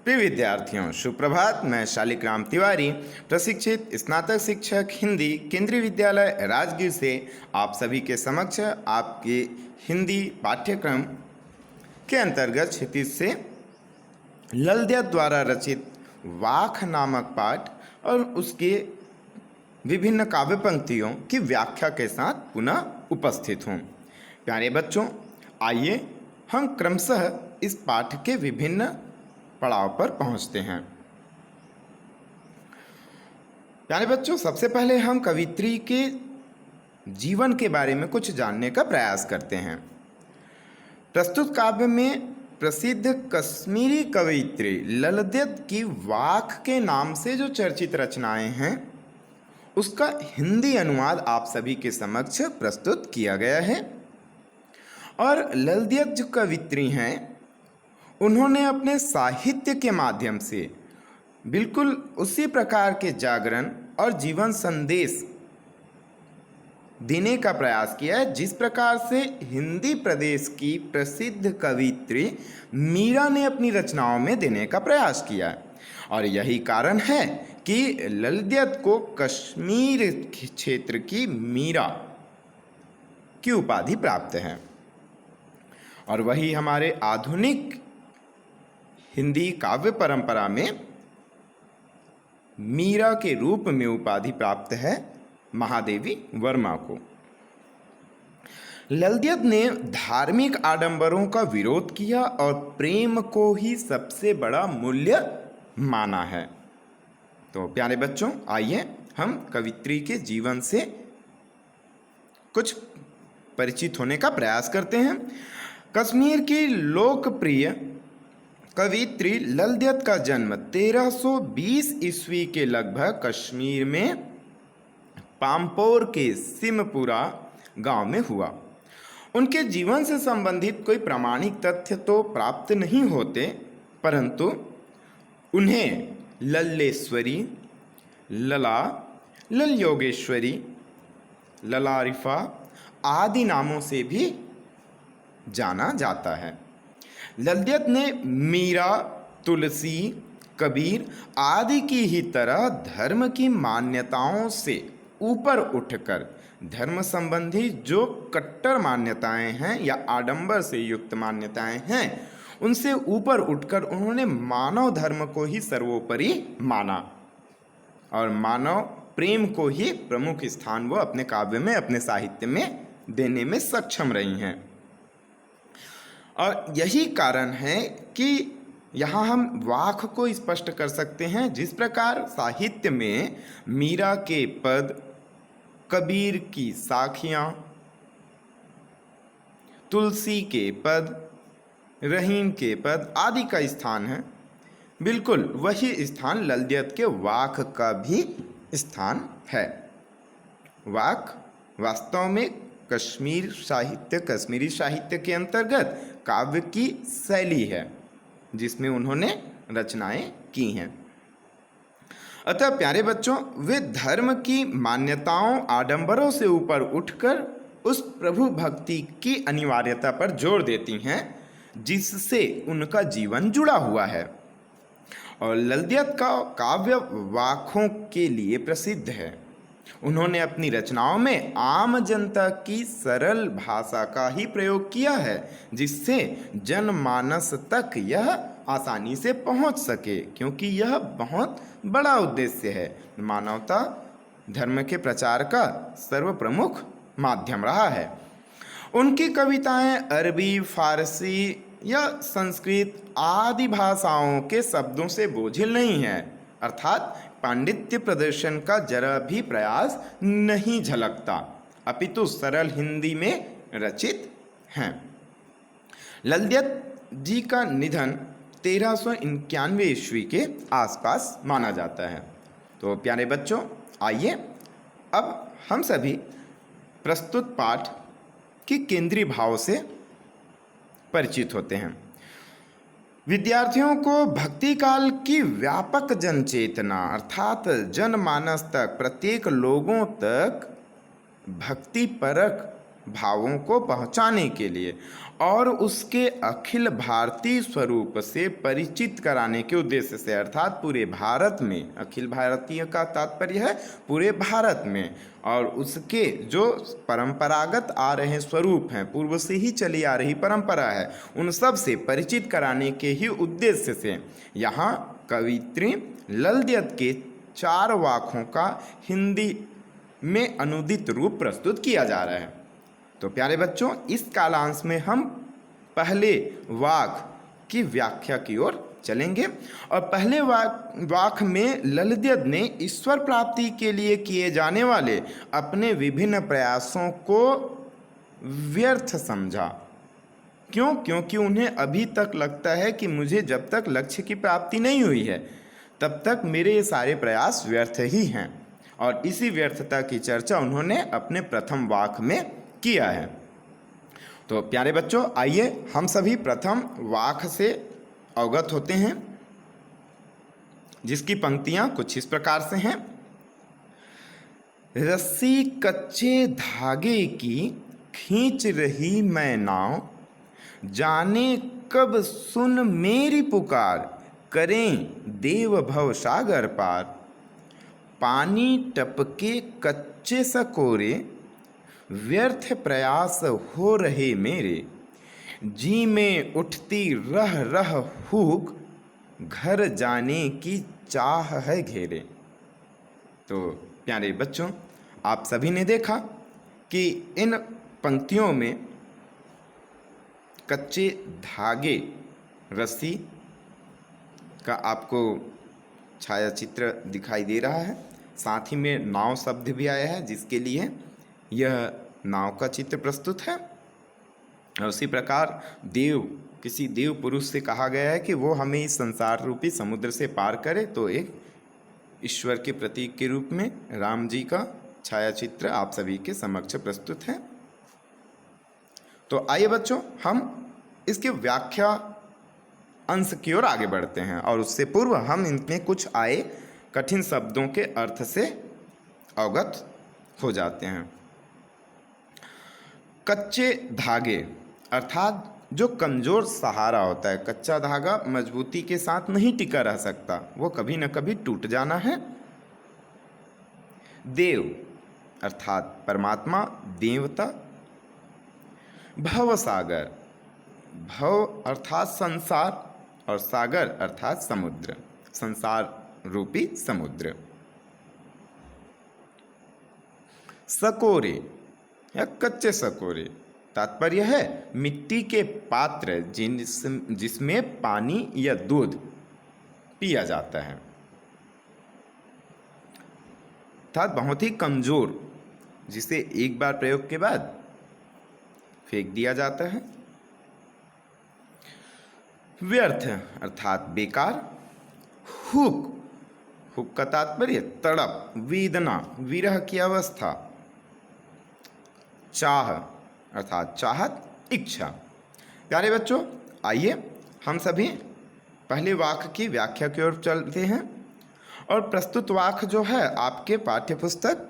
प्रिय विद्यार्थियों, सुप्रभात। मैं शालिग्राम तिवारी, प्रशिक्षित स्नातक शिक्षक हिंदी, केंद्रीय विद्यालय राजगीर से आप सभी के समक्ष आपके हिंदी पाठ्यक्रम के अंतर्गत क्षितिज से ललद्यत द्वारा रचित वाख नामक पाठ और उसके विभिन्न काव्य पंक्तियों की व्याख्या के साथ पुनः उपस्थित हूँ। प्यारे बच्चों, आइए हम क्रमशः इस पाठ के विभिन्न पड़ाव पर पहुंचते हैं। प्यारे बच्चों, सबसे पहले हम कवित्री के जीवन के बारे में कुछ जानने का प्रयास करते हैं। प्रस्तुत काव्य में प्रसिद्ध कश्मीरी कवित्री ललद्यत की वाख के नाम से जो चर्चित रचनाएं हैं, उसका हिंदी अनुवाद आप सभी के समक्ष प्रस्तुत किया गया है। और ललद्यत जो कवित्री हैं, उन्होंने अपने साहित्य के माध्यम से बिल्कुल उसी प्रकार के जागरण और जीवन संदेश देने का प्रयास किया है जिस प्रकार से हिंदी प्रदेश की प्रसिद्ध कवित्री मीरा ने अपनी रचनाओं में देने का प्रयास किया है। और यही कारण है कि ललद्यत को कश्मीर क्षेत्र की मीरा की उपाधि प्राप्त है। और वही हमारे आधुनिक हिंदी काव्य परंपरा में मीरा के रूप में उपाधि प्राप्त है महादेवी वर्मा को। ललद्यत ने धार्मिक आडंबरों का विरोध किया और प्रेम को ही सबसे बड़ा मूल्य माना है। तो प्यारे बच्चों, आइए हम कवित्री के जीवन से कुछ परिचित होने का प्रयास करते हैं। कश्मीर की लोकप्रिय कवित्री ललद्यत का जन्म 1320 ईस्वी के लगभग कश्मीर में पामपोर के सिमपुरा गांव में हुआ। उनके जीवन से संबंधित कोई प्रामाणिक तथ्य तो प्राप्त नहीं होते, परंतु उन्हें लल्लेश्वरी, लला, लल योगेश्वरी, ललारिफा आदि नामों से भी जाना जाता है। ललद्यत ने मीरा, तुलसी, कबीर आदि की ही तरह धर्म की मान्यताओं से ऊपर उठकर धर्म संबंधी जो कट्टर मान्यताएं हैं या आडंबर से युक्त मान्यताएं हैं, उनसे ऊपर उठकर उन्होंने मानव धर्म को ही सर्वोपरि माना और मानव प्रेम को ही प्रमुख स्थान वो अपने काव्य में, अपने साहित्य में देने में सक्षम रही हैं। और यही कारण है कि यहाँ हम वाख को स्पष्ट कर सकते हैं। जिस प्रकार साहित्य में मीरा के पद, कबीर की साखियाँ, तुलसी के पद, रहीम के पद आदि का स्थान है, बिल्कुल वही स्थान ललद्यत के वाख का भी स्थान है। वाख वास्तव में कश्मीरी साहित्य के अंतर्गत काव्य की शैली है जिसमें उन्होंने रचनाएं की हैं। अतः प्यारे बच्चों, वे धर्म की मान्यताओं, आडंबरों से ऊपर उठकर उस प्रभु भक्ति की अनिवार्यता पर जोर देती हैं जिससे उनका जीवन जुड़ा हुआ है। और ललद्यत का काव्य वाखों के लिए प्रसिद्ध है। उन्होंने अपनी रचनाओं में आम जनता की सरल भाषा का ही प्रयोग किया है जिससे जनमानस तक यह आसानी से पहुंच सके, क्योंकि यह बहुत बड़ा उद्देश्य है। मानवता धर्म के प्रचार का सर्वप्रमुख माध्यम रहा है। उनकी कविताएं अरबी, फारसी या संस्कृत आदि भाषाओं के शब्दों से बोझिल नहीं है, अर्थात पांडित्य प्रदर्शन का जरा भी प्रयास नहीं झलकता, अपितु सरल हिंदी में रचित हैं। ललद्यत जी का निधन 1391 ईस्वी के आसपास माना जाता है। तो प्यारे बच्चों, आइए अब हम सभी प्रस्तुत पाठ की केंद्रीय भाव से परिचित होते हैं। विद्यार्थियों को भक्ति काल की व्यापक जनचेतना अर्थात जनमानस तक, प्रत्येक लोगों तक भक्ति परक भावों को पहुंचाने के लिए और उसके अखिल भारतीय स्वरूप से परिचित कराने के उद्देश्य से, अर्थात पूरे भारत में, अखिल भारतीय का तात्पर्य है पूरे भारत में, और उसके जो परंपरागत आ रहे स्वरूप हैं, पूर्व से ही चली आ रही परंपरा है, उन सब से परिचित कराने के ही उद्देश्य से यहाँ कवित्री ललद्यत के 4 वाक्यों का हिंदी में अनुदित रूप प्रस्तुत किया जा रहा है। तो प्यारे बच्चों, इस कालांश में हम पहले वाक की व्याख्या की ओर चलेंगे और पहले वाक में ललद्यत ने ईश्वर प्राप्ति के लिए किए जाने वाले अपने विभिन्न प्रयासों को व्यर्थ समझा। क्यों? क्योंकि उन्हें अभी तक लगता है कि मुझे जब तक लक्ष्य की प्राप्ति नहीं हुई है तब तक मेरे ये सारे प्रयास व्यर्थ ही हैं, और इसी व्यर्थता की चर्चा उन्होंने अपने प्रथम वाक में किया है। तो प्यारे बच्चों, आइए हम सभी प्रथम वाक से अवगत होते हैं, जिसकी पंक्तियां कुछ इस प्रकार से हैं। रस्सी कच्चे धागे की खींच रही मैं नाव, जाने कब सुन मेरी पुकार, करें देव भव सागर पार। पानी टपके कच्चे सकोरे, व्यर्थ प्रयास हो रहे मेरे, जी में उठती रह रह हुक, घर जाने की चाह है घेरे। तो प्यारे बच्चों, आप सभी ने देखा कि इन पंक्तियों में कच्चे धागे, रस्सी का आपको छायाचित्र दिखाई दे रहा है, साथ ही में नाव शब्द भी आया है, जिसके लिए यह नाव का चित्र प्रस्तुत है। और उसी प्रकार किसी देव पुरुष से कहा गया है कि वो हमें इस संसार रूपी समुद्र से पार करे, तो एक ईश्वर के प्रतीक के रूप में राम जी का छायाचित्र आप सभी के समक्ष प्रस्तुत है। तो आइए बच्चों, हम इसके व्याख्या अंश की ओर आगे बढ़ते हैं, और उससे पूर्व हम इनमें कुछ आए कठिन शब्दों के अर्थ से अवगत हो जाते हैं। कच्चे धागे अर्थात जो कमज़ोर सहारा होता है। कच्चा धागा मजबूती के साथ नहीं टिका रह सकता, वो कभी न कभी टूट जाना है। देव अर्थात परमात्मा, देवता। भव सागर, भव अर्थात संसार और सागर अर्थात समुद्र, संसार रूपी समुद्र। सकोरे या कच्चे सकोरे, तात्पर्य है मिट्टी के पात्र जिसमें पानी या दूध पिया जाता है, अर्थात बहुत ही कमजोर, जिसे एक बार प्रयोग के बाद फेंक दिया जाता है। व्यर्थ अर्थात बेकार। हुक का तात्पर्य तड़प, वेदना, विरह की अवस्था। चाह अर्थात चाहत, इच्छा। प्यारे बच्चों, आइए हम सभी पहले वाक्य की व्याख्या की ओर चलते हैं। और प्रस्तुत वाक्य जो है आपके पाठ्यपुस्तक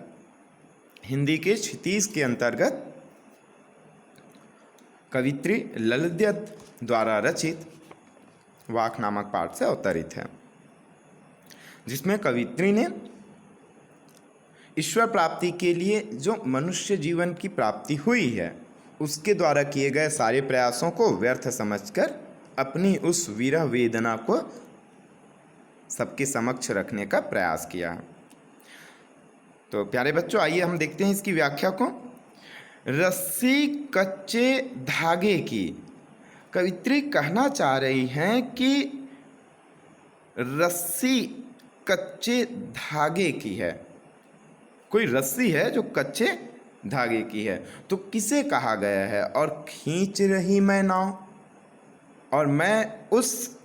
हिंदी के क्षितिज के अंतर्गत कवित्री ललद्यत द्वारा रचित वाक नामक पाठ से अवतरित है, जिसमें कवित्री ने ईश्वर प्राप्ति के लिए जो मनुष्य जीवन की प्राप्ति हुई है उसके द्वारा किए गए सारे प्रयासों को व्यर्थ समझकर अपनी उस विरह वेदना को सबके समक्ष रखने का प्रयास किया है। तो प्यारे बच्चों, आइए हम देखते हैं इसकी व्याख्या को। रस्सी कच्चे धागे की, कवित्री कहना चाह रही हैं कि रस्सी कच्चे धागे की है। कोई रस्सी है जो कच्चे धागे की है, तो किसे कहा गया है? और खींच रही मैं नाव, और मैं उस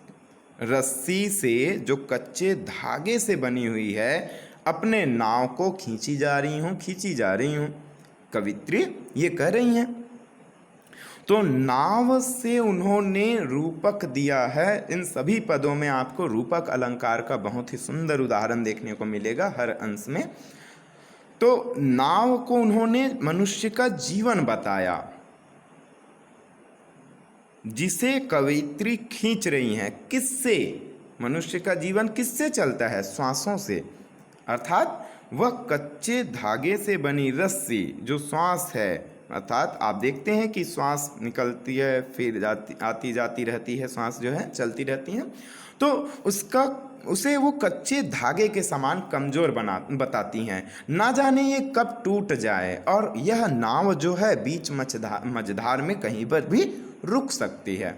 रस्सी से जो कच्चे धागे से बनी हुई है अपने नाव को खींची जा रही हूँ। कवित्री ये कह रही हैं। तो नाव से उन्होंने रूपक दिया है। इन सभी पदों में आपको रूपक अलंकार का बहुत ही सुंदर उदाहरण देखने को मिलेगा हर अंश में। तो नाव को उन्होंने मनुष्य का जीवन बताया, जिसे कवयित्री खींच रही हैं। किससे? मनुष्य का जीवन किससे चलता है? श्वासों से। अर्थात वह कच्चे धागे से बनी रस्सी जो श्वास है, अर्थात आप देखते हैं कि श्वास निकलती है फिर आती जाती रहती है, श्वास जो है चलती रहती है, तो उसे वो कच्चे धागे के समान कमज़ोर बताती हैं। ना जाने ये कब टूट जाए और यह नाव जो है बीच मझधार में कहीं पर भी रुक सकती है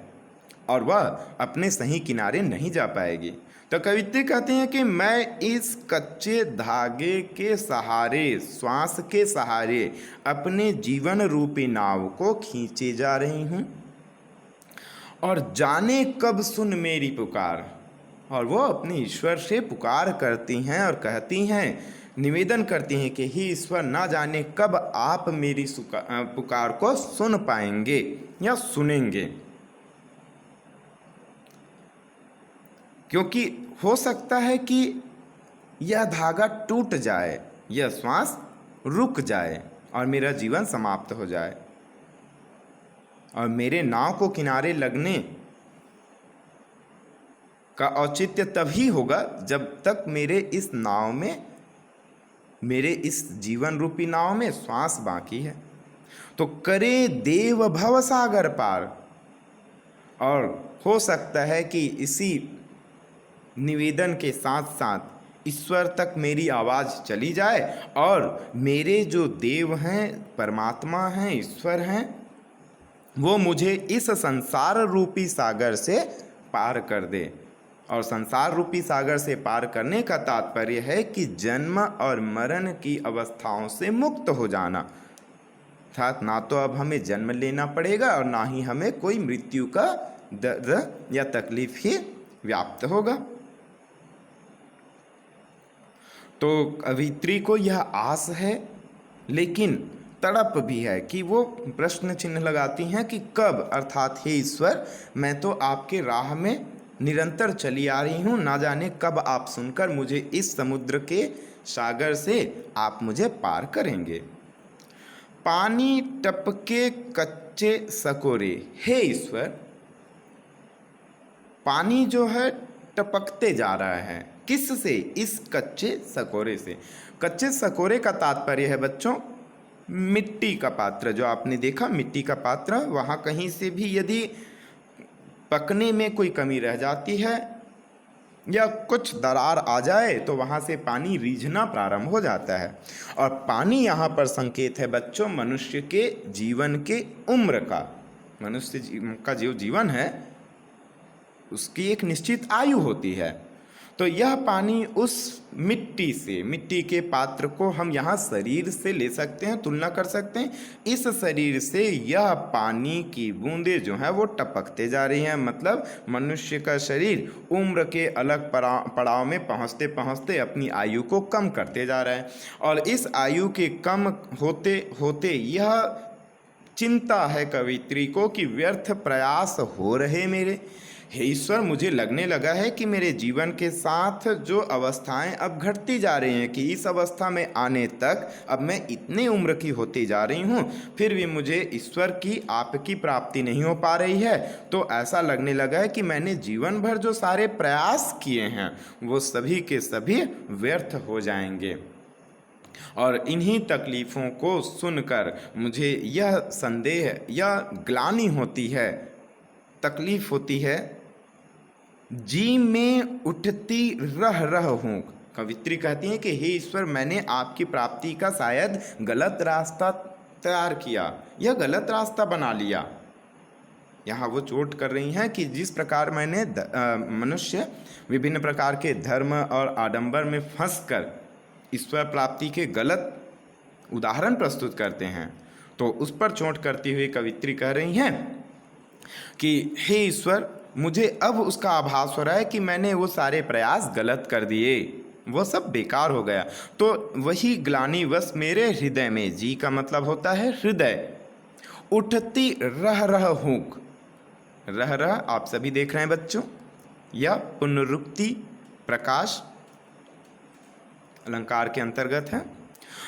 और वह अपने सही किनारे नहीं जा पाएगी। तो कवित्री कहते हैं कि मैं इस कच्चे धागे के सहारे, श्वास के सहारे अपने जीवन रूपी नाव को खींचे जा रही हूँ और जाने कब सुन मेरी पुकार। और वो अपने ईश्वर से पुकार करती हैं और कहती हैं, निवेदन करती हैं कि हे ईश्वर, ना जाने कब आप मेरी पुकार को सुन पाएंगे या सुनेंगे, क्योंकि हो सकता है कि यह धागा टूट जाए, यह श्वास रुक जाए और मेरा जीवन समाप्त हो जाए और मेरे नाव को किनारे लगने का औचित्य तभी होगा जब तक मेरे इस नाव में, मेरे इस जीवन रूपी नाव में श्वास बाकी है। तो करे देव भव सागर पार। और हो सकता है कि इसी निवेदन के साथ साथ ईश्वर तक मेरी आवाज़ चली जाए और मेरे जो देव हैं, परमात्मा हैं, ईश्वर हैं, वो मुझे इस संसार रूपी सागर से पार कर दे। और संसार रूपी सागर से पार करने का तात्पर्य है कि जन्म और मरण की अवस्थाओं से मुक्त हो जाना, अर्थात ना तो अब हमें जन्म लेना पड़ेगा और ना ही हमें कोई मृत्यु का दर्द या तकलीफ ही व्याप्त होगा। तो कवित्री को यह आस है, लेकिन तड़प भी है कि वो प्रश्न चिन्ह लगाती हैं कि कब, अर्थात हे ईश्वर, मैं तो आपके राह में निरंतर चली आ रही हूँ, ना जाने कब आप सुनकर मुझे इस समुद्र के सागर से आप मुझे पार करेंगे। पानी टपके कच्चे सकोरे। हे ईश्वर, पानी जो है टपकते जा रहा है, किस से? इस कच्चे सकोरे से। कच्चे सकोरे का तात्पर्य है बच्चों मिट्टी का पात्र। जो आपने देखा मिट्टी का पात्र, वहाँ कहीं से भी यदि पकने में कोई कमी रह जाती है या कुछ दरार आ जाए तो वहाँ से पानी रीझना प्रारंभ हो जाता है। और पानी यहाँ पर संकेत है बच्चों मनुष्य के जीवन के उम्र का। मनुष्य का जो जीवन है उसकी एक निश्चित आयु होती है। तो यह पानी उस मिट्टी से, मिट्टी के पात्र को हम यहाँ शरीर से ले सकते हैं, तुलना कर सकते हैं। इस शरीर से यह पानी की बूंदें जो हैं वो टपकते जा रही हैं। मतलब मनुष्य का शरीर उम्र के अलग पड़ाव में पहुँचते पहुँचते अपनी आयु को कम करते जा रहा है और इस आयु के कम होते होते यह चिंता है कवित्री को कि व्यर्थ प्रयास हो रहे मेरे। हे ईश्वर, मुझे लगने लगा है कि मेरे जीवन के साथ जो अवस्थाएं अब घटती जा रही हैं कि इस अवस्था में आने तक अब मैं इतने उम्र की होती जा रही हूँ, फिर भी मुझे ईश्वर की, आपकी प्राप्ति नहीं हो पा रही है। तो ऐसा लगने लगा है कि मैंने जीवन भर जो सारे प्रयास किए हैं वो सभी के सभी व्यर्थ हो जाएंगे। और इन्हीं तकलीफ़ों को सुनकर मुझे यह संदेह या ग्लानि होती है, तकलीफ़ होती है, जी में उठती रह रह हूँ। कवित्री कहती हैं कि हे ईश्वर, मैंने आपकी प्राप्ति का शायद गलत रास्ता तैयार किया या गलत रास्ता बना लिया। यहाँ वो चोट कर रही हैं कि जिस प्रकार मैंने मनुष्य विभिन्न प्रकार के धर्म और आडंबर में फंसकर ईश्वर प्राप्ति के गलत उदाहरण प्रस्तुत करते हैं, तो उस पर चोट करती हुई कवित्री कह रही हैं कि हे ईश्वर, मुझे अब उसका आभास हो रहा है कि मैंने वो सारे प्रयास गलत कर दिए, वो सब बेकार हो गया। तो वही ग्लानिवश मेरे हृदय में, जी का मतलब होता है हृदय, उठती रह रह हूँ। रह रह आप सभी देख रहे हैं बच्चों, यह पुनरुक्ति प्रकाश अलंकार के अंतर्गत है।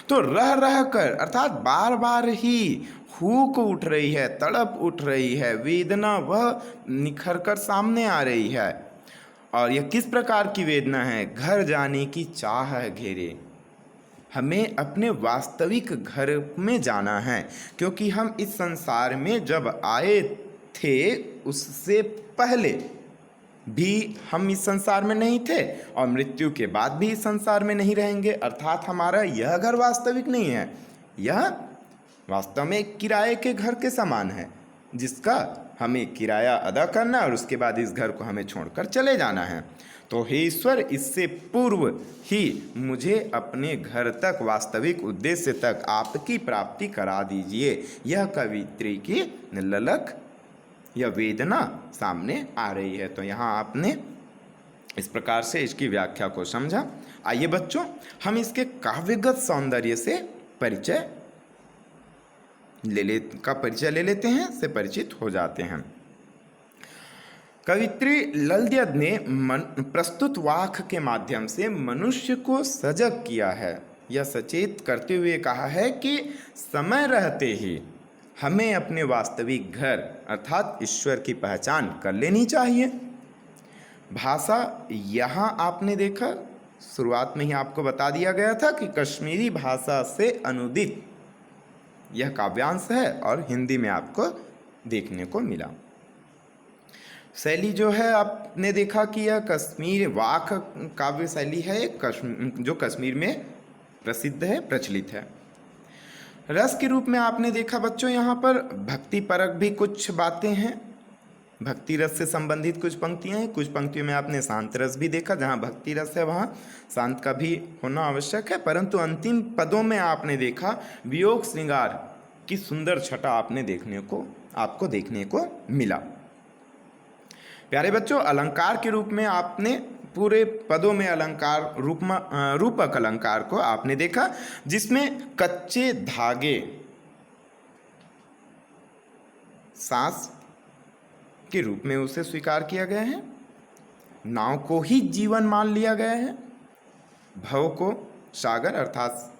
तो रह रह कर अर्थात बार बार ही हूक उठ रही है, तड़प उठ रही है, वेदना वह निखर कर सामने आ रही है। और यह किस प्रकार की वेदना है? घर जाने की चाह है घेरे। हमें अपने वास्तविक घर में जाना है, क्योंकि हम इस संसार में जब आए थे उससे पहले भी हम इस संसार में नहीं थे और मृत्यु के बाद भी इस संसार में नहीं रहेंगे। अर्थात हमारा यह घर वास्तविक नहीं है, यह वास्तव में एक किराए के घर के समान है, जिसका हमें किराया अदा करना और उसके बाद इस घर को हमें छोड़कर चले जाना है। तो हे ईश्वर, इससे पूर्व ही मुझे अपने घर तक, वास्तविक उद्देश्य तक आपकी प्राप्ति करा दीजिए। यह कवित्री की ललक, यह वेदना सामने आ रही है। तो यहाँ आपने इस प्रकार से इसकी व्याख्या को समझा। आइए बच्चों, हम इसके काव्यगत सौंदर्य से परिचय ले लेते हैं, से परिचित हो जाते हैं। कवित्री ललद्यद ने प्रस्तुत वाक के माध्यम से मनुष्य को सजग किया है। यह सचेत करते हुए कहा है कि समय रहते ही हमें अपने वास्तविक घर अर्थात ईश्वर की पहचान कर लेनी चाहिए। भाषा, यहाँ आपने देखा, शुरुआत में ही आपको बता दिया गया था कि कश्मीरी भाषा से अनुदित यह काव्यांश है और हिंदी में आपको देखने को मिला। शैली जो है आपने देखा कि यह कश्मीर वाक काव्य शैली है, जो कश्मीर में प्रसिद्ध है, प्रचलित है। रस के रूप में आपने देखा बच्चों, यहाँ पर भक्ति परक भी कुछ बातें हैं, भक्ति रस से संबंधित कुछ पंक्तियाँ हैं। कुछ पंक्तियों में आपने शांत रस भी देखा, जहाँ भक्ति रस है वहाँ शांत का भी होना आवश्यक है। परंतु अंतिम पदों में आपने देखा वियोग श्रृंगार की सुंदर छटा आपको देखने को मिला। प्यारे बच्चों, अलंकार के रूप में आपने पूरे पदों में अलंकार रूपक अलंकार को आपने देखा, जिसमें कच्चे धागे सांस के रूप में उसे स्वीकार किया गया है, नाव को ही जीवन मान लिया गया है, भव को सागर अर्थात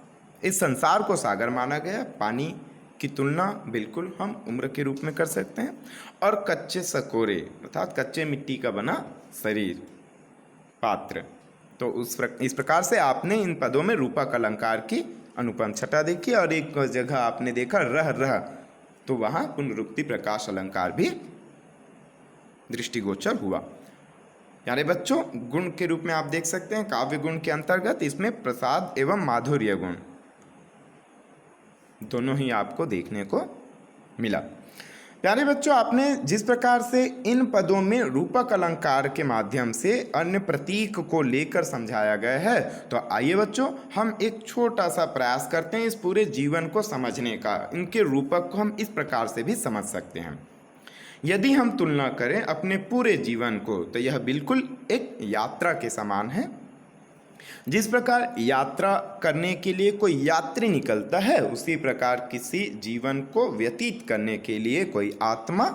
इस संसार को सागर माना गया, पानी की तुलना बिल्कुल हम उम्र के रूप में कर सकते हैं, और कच्चे सकोरे अर्थात कच्चे मिट्टी का बना शरीर, पात्र। तो इस प्रकार से आपने इन पदों में रूपक अलंकार की अनुपम छटा देखी। और एक जगह आपने देखा रह, तो वहाँ पुनरुक्ति प्रकाश अलंकार भी दृष्टिगोचर हुआ। प्यारे बच्चों, गुण के रूप में आप देख सकते हैं काव्य गुण के अंतर्गत इसमें प्रसाद एवं माधुर्य गुण दोनों ही आपको देखने को मिला। प्यारे बच्चों, आपने जिस प्रकार से इन पदों में रूपक अलंकार के माध्यम से अन्य प्रतीक को लेकर समझाया गया है, तो आइए बच्चों हम एक छोटा सा प्रयास करते हैं इस पूरे जीवन को समझने का। इनके रूपक को हम इस प्रकार से भी समझ सकते हैं। यदि हम तुलना करें अपने पूरे जीवन को, तो यह बिल्कुल एक यात्रा के समान है। जिस प्रकार यात्रा करने के लिए कोई यात्री निकलता है, उसी प्रकार किसी जीवन को व्यतीत करने के लिए कोई आत्मा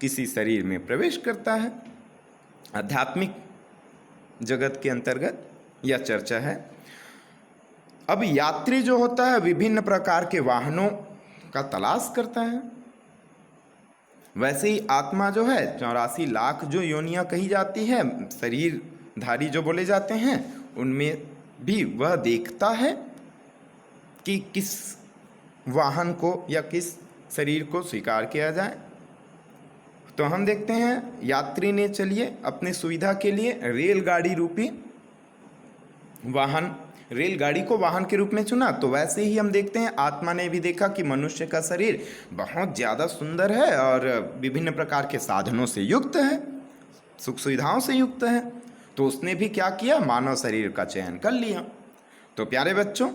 किसी शरीर में प्रवेश करता है। आध्यात्मिक जगत के अंतर्गत यह चर्चा है। अब यात्री जो होता है विभिन्न प्रकार के वाहनों का तलाश करता है, वैसे ही आत्मा जो है 84 लाख जो योनियां कही जाती है, शरीरधारी जो बोले जाते हैं, उनमें भी वह देखता है कि किस वाहन को या किस शरीर को स्वीकार किया जाए। तो हम देखते हैं यात्री ने चलिए अपनी सुविधा के लिए रेलगाड़ी रूपी वाहन, रेलगाड़ी को वाहन के रूप में चुना। तो वैसे ही हम देखते हैं आत्मा ने भी देखा कि मनुष्य का शरीर बहुत ज़्यादा सुंदर है और विभिन्न प्रकार के साधनों से युक्त है, सुख सुविधाओं से युक्त है। तो उसने भी क्या किया, मानव शरीर का चयन कर लिया। तो प्यारे बच्चों,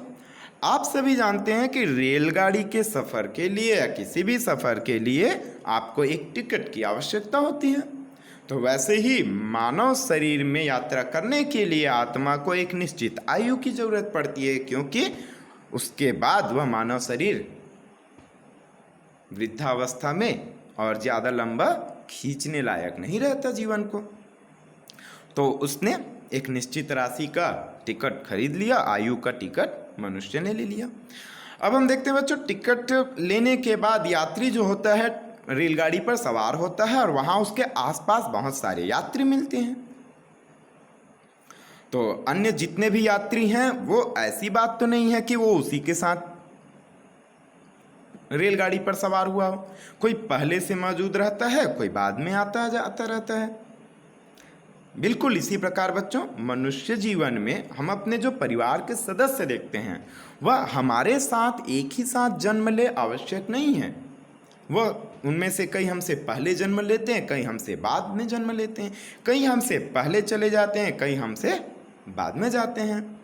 आप सभी जानते हैं कि रेलगाड़ी के सफ़र के लिए या किसी भी सफ़र के लिए आपको एक टिकट की आवश्यकता होती है। तो वैसे ही मानव शरीर में यात्रा करने के लिए आत्मा को एक निश्चित आयु की जरूरत पड़ती है, क्योंकि उसके बाद वह मानव शरीर वृद्धावस्था में और ज़्यादा लंबा खींचने लायक नहीं रहता जीवन को। तो उसने एक निश्चित राशि का टिकट खरीद लिया, आयु का टिकट मनुष्य ने ले लिया। अब हम देखते हैं बच्चों, टिकट लेने के बाद यात्री जो होता है रेलगाड़ी पर सवार होता है और वहाँ उसके आसपास बहुत सारे यात्री मिलते हैं। तो अन्य जितने भी यात्री हैं वो ऐसी बात तो नहीं है कि वो उसी के साथ रेलगाड़ी पर सवार हुआ हो, कोई पहले से मौजूद रहता है, कोई बाद में आता जाता रहता है। बिल्कुल इसी प्रकार बच्चों, मनुष्य जीवन में हम अपने जो परिवार के सदस्य देखते हैं वह हमारे साथ एक ही साथ जन्म ले आवश्यक नहीं है। वह उनमें से कई हमसे पहले जन्म लेते हैं, कई हमसे बाद में जन्म लेते हैं, कई हमसे पहले चले जाते हैं, कई हमसे बाद में जाते हैं।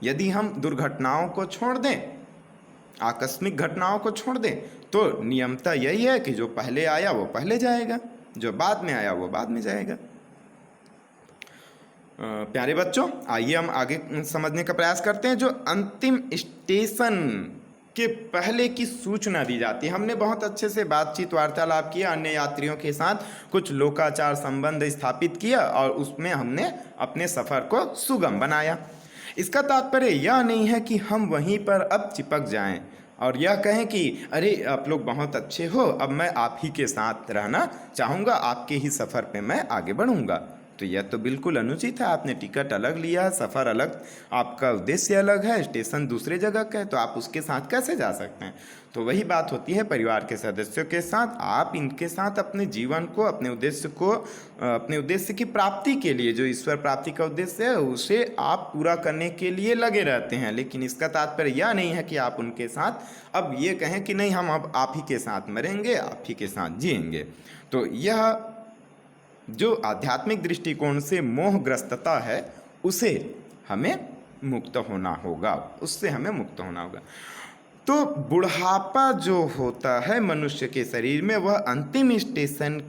यदि हम दुर्घटनाओं को छोड़ दें, आकस्मिक घटनाओं को छोड़ दें, तो नियमता यही है कि जो पहले आया वो पहले जाएगा, जो बाद में आया वो बाद में जाएगा। प्यारे बच्चों, आइए हम आगे समझने का प्रयास करते हैं। जो अंतिम स्टेशन के पहले की सूचना दी जाती है, हमने बहुत अच्छे से बातचीत वार्तालाप किया, अन्य यात्रियों के साथ कुछ लोकाचार संबंध स्थापित किया और उसमें हमने अपने सफ़र को सुगम बनाया। इसका तात्पर्य यह नहीं है कि हम वहीं पर अब चिपक जाएं और यह कहें कि अरे आप लोग बहुत अच्छे हो, अब मैं आप ही के साथ रहना चाहूँगा, आपके ही सफ़र पे मैं आगे बढ़ूँगा। तो यह तो बिल्कुल अनुचित है। आपने टिकट अलग लिया है, सफ़र अलग, आपका उद्देश्य अलग है, स्टेशन दूसरे जगह का है, तो आप उसके साथ कैसे जा सकते हैं। तो वही बात होती है परिवार के सदस्यों के साथ, आप इनके साथ अपने जीवन को, अपने उद्देश्य की प्राप्ति के लिए, जो ईश्वर प्राप्ति का उद्देश्य है, उसे आप पूरा करने के लिए लगे रहते हैं। लेकिन इसका तात्पर्य यह नहीं है कि आप उनके साथ अब ये कहें कि नहीं हम अब आप ही के साथ मरेंगे, आप ही के साथ जिएंगे। तो यह जो आध्यात्मिक दृष्टिकोण से मोहग्रस्तता है उसे हमें मुक्त होना होगा, उससे हमें मुक्त होना होगा। तो बुढ़ापा जो होता है मनुष्य के शरीर में, वह अंतिम स्टेशन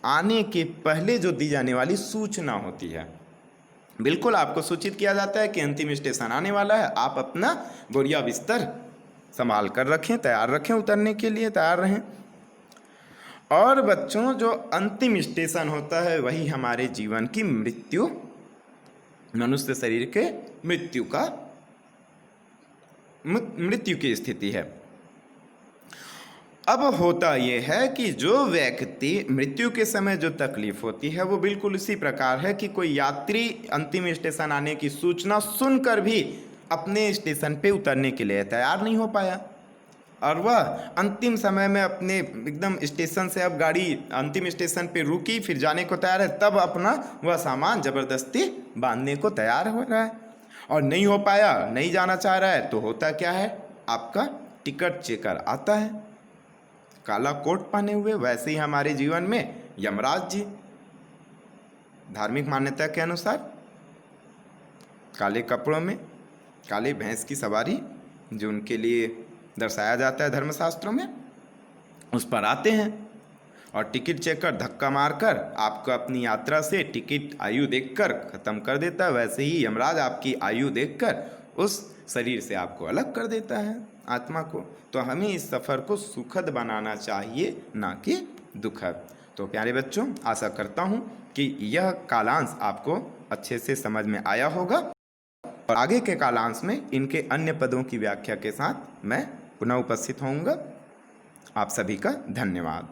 आने के पहले जो दी जाने वाली सूचना होती है। बिल्कुल आपको सूचित किया जाता है कि अंतिम स्टेशन आने वाला है, आप अपना बोरिया बिस्तर संभाल कर रखें, तैयार रखें, उतरने के लिए तैयार रहें। और बच्चों, जो अंतिम स्टेशन होता है वही हमारे जीवन की मृत्यु, मनुष्य शरीर के मृत्यु की स्थिति है। अब होता यह है कि जो व्यक्ति मृत्यु के समय जो तकलीफ होती है वो बिल्कुल इसी प्रकार है कि कोई यात्री अंतिम स्टेशन आने की सूचना सुनकर भी अपने स्टेशन पे उतरने के लिए तैयार नहीं हो पाया और वह अंतिम समय में अपने एकदम स्टेशन से, अब गाड़ी अंतिम स्टेशन पे रुकी, फिर जाने को तैयार है, तब अपना वह सामान ज़बरदस्ती बांधने को तैयार हो रहा है और नहीं हो पाया, नहीं जाना चाह रहा है। तो होता क्या है, आपका टिकट चेकर आता है काला कोट पहने हुए। वैसे ही हमारे जीवन में यमराज जी धार्मिक मान्यता के अनुसार काले कपड़ों में, काले भैंस की सवारी जो उनके लिए दर्शाया जाता है धर्मशास्त्रों में, उस पर आते हैं और टिकट चेकर धक्का मारकर आपको अपनी यात्रा से टिकट आयु देखकर ख़त्म कर देता है। वैसे ही यमराज आपकी आयु देखकर उस शरीर से आपको अलग कर देता है, आत्मा को। तो हमें इस सफ़र को सुखद बनाना चाहिए, ना कि दुखद। तो प्यारे बच्चों, आशा करता हूँ कि यह कालांश आपको अच्छे से समझ में आया होगा और आगे के कालांश में इनके अन्य पदों की व्याख्या के साथ मैं पुनः उपस्थित होऊंगा। आप सभी का धन्यवाद।